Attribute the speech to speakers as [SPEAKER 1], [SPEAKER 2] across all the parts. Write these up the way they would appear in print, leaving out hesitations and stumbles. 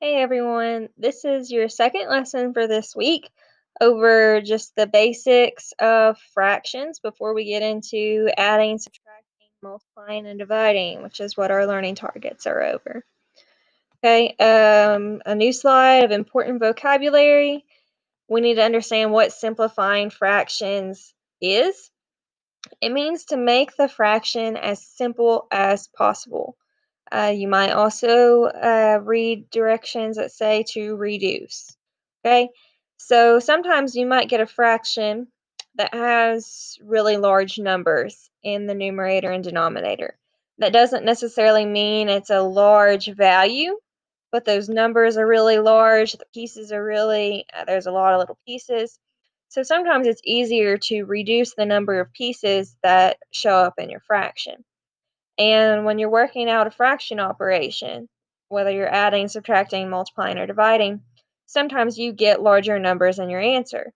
[SPEAKER 1] Hey everyone, this is your second lesson for this week over just the basics of fractions before we get into adding, subtracting, multiplying, and dividing, which is what our learning targets are over. Okay, a new slide of important vocabulary. We need to understand what simplifying fractions is. It means to make the fraction as simple as possible. You might also read directions that say to reduce. Okay, so sometimes you might get a fraction that has really large numbers in the numerator and denominator. That doesn't necessarily mean it's a large value, but those numbers are really large. The pieces are really, there's a lot of little pieces. So sometimes it's easier to reduce the number of pieces that show up in your fraction. And when you're working out a fraction operation, whether you're adding, subtracting, multiplying, or dividing, sometimes you get larger numbers in your answer.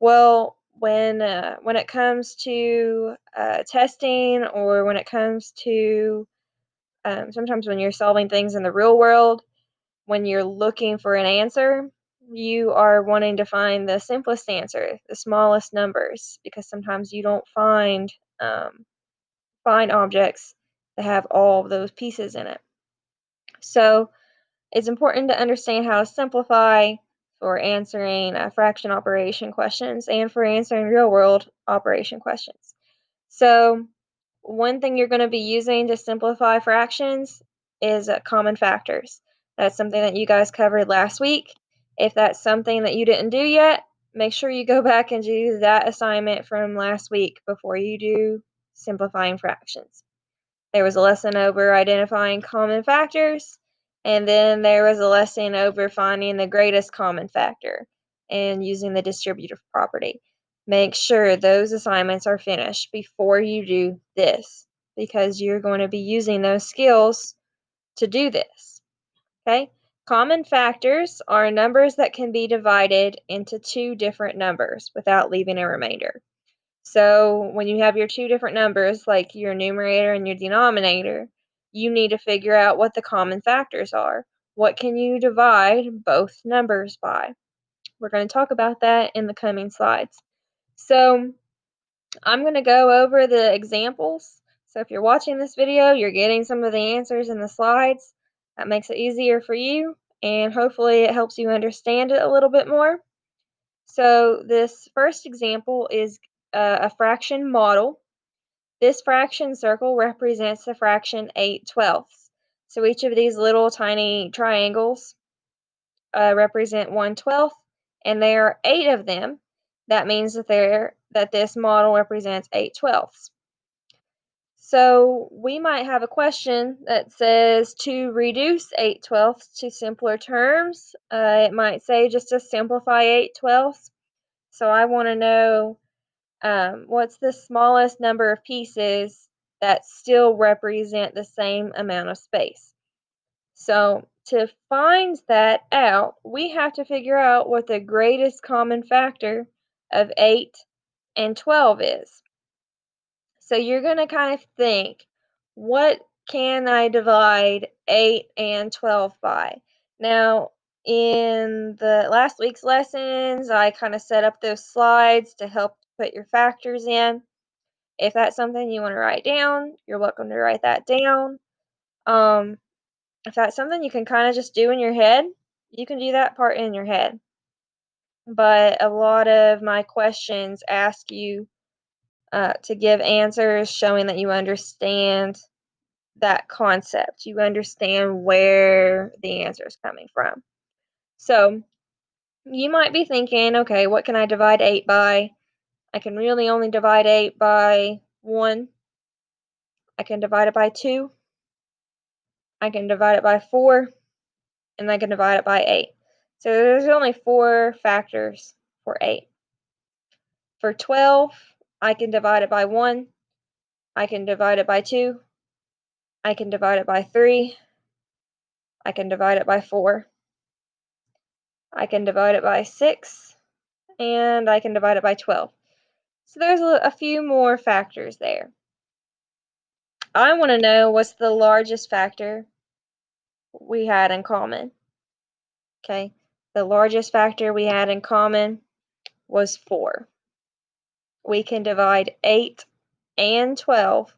[SPEAKER 1] Well, when it comes to testing, or when it comes to sometimes when you're solving things in the real world, when you're looking for an answer, you are wanting to find the simplest answer, the smallest numbers, because sometimes you don't find objects that have all of those pieces in it. So it's important to understand how to simplify for answering fraction operation questions and for answering real world operation questions. So one thing you're going to be using to simplify fractions is common factors. That's something that you guys covered last week. If that's something that you didn't do yet, make sure you go back and do that assignment from last week before you do simplifying fractions. There was a lesson over identifying common factors, and then there was a lesson over finding the greatest common factor and using the distributive property. Make sure those assignments are finished before you do this, because you're going to be using those skills to do this. Okay? Common factors are numbers that can be divided into two different numbers without leaving a remainder. So when you have your two different numbers, like your numerator and your denominator, you need to figure out what the common factors are. What can you divide both numbers by? We're going to talk about that in the coming slides. So I'm going to go over the examples. So if you're watching this video, you're getting some of the answers in the slides. That makes it easier for you, and hopefully it helps you understand it a little bit more. So this first example is a fraction model. This fraction circle represents the fraction 8/12. So each of these little tiny triangles represent 1/12, and there are 8 of them. That means that this model represents 8/12. So we might have a question that says to reduce 8/12 to simpler terms. It might say just to simplify 8/12. So I want to know what's the smallest number of pieces that still represent the same amount of space. So to find that out, we have to figure out what the greatest common factor of 8 and 12 is. So you're going to kind of think, what can I divide 8 and 12 by? Now, in the last week's lessons, I kind of set up those slides to help put your factors in. If that's something you want to write down, you're welcome to write that down. Um, if that's something you can kind of just do in your head, you can do that part in your head. But a lot of my questions ask you to give answers showing that you understand that concept. You understand where the answer is coming from. So you might be thinking, okay, what can I divide 8 by? I can really only divide 8 by 1. I can divide it by 2. I can divide it by 4. And I can divide it by 8. So there's only 4 factors for 8. For 12, I can divide it by 1. I can divide it by 2. I can divide it by 3. I can divide it by 4. I can divide it by 6. And I can divide it by 12. So there's a few more factors there. I want to know what's the largest factor we had in common. Okay, the largest factor we had in common was 4. We can divide 8 and 12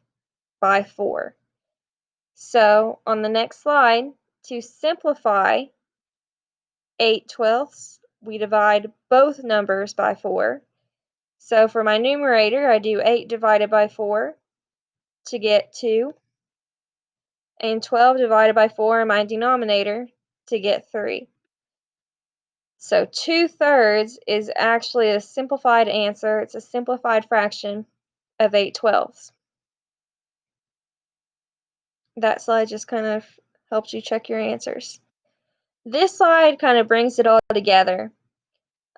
[SPEAKER 1] by 4. So on the next slide, to simplify 8/12, we divide both numbers by 4. So for my numerator, I do 8 divided by 4 to get 2, and 12 divided by 4 in my denominator to get 3. So 2/3 is actually a simplified answer. It's a simplified fraction of 8/12. That slide just kind of helps you check your answers. This slide kind of brings it all together.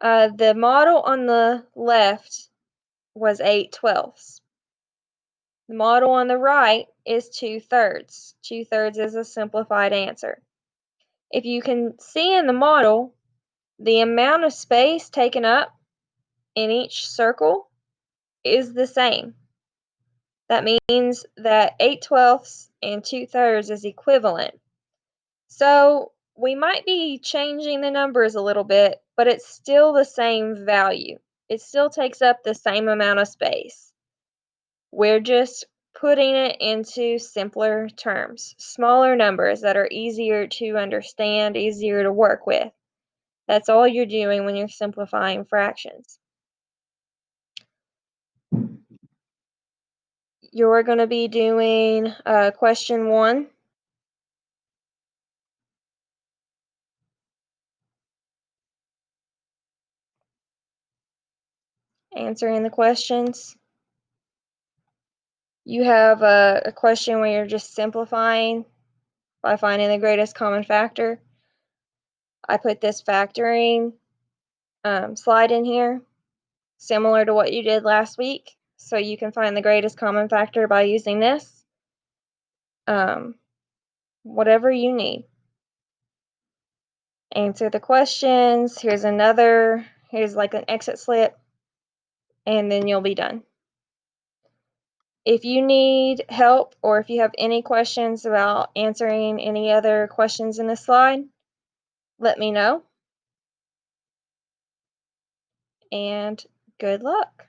[SPEAKER 1] The model on the left was 8/12. The model on the right is 2/3. 2/3 is a simplified answer. If you can see in the model, the amount of space taken up in each circle is the same. That means that 8/12 and 2/3 is equivalent. So we might be changing the numbers a little bit, but it's still the same value. It still takes up the same amount of space. We're just putting it into simpler terms, smaller numbers that are easier to understand, easier to work with. That's all you're doing when you're simplifying fractions. You're going to be doing question 1. Answering the questions. You have a question where you're just simplifying by finding the greatest common factor. I put this factoring slide in here, similar to what you did last week. So you can find the greatest common factor by using this. Whatever you need. Answer the questions. Here's like an exit slip, and then you'll be done. If you need help or if you have any questions about answering any other questions in this slide, let me know. And good luck.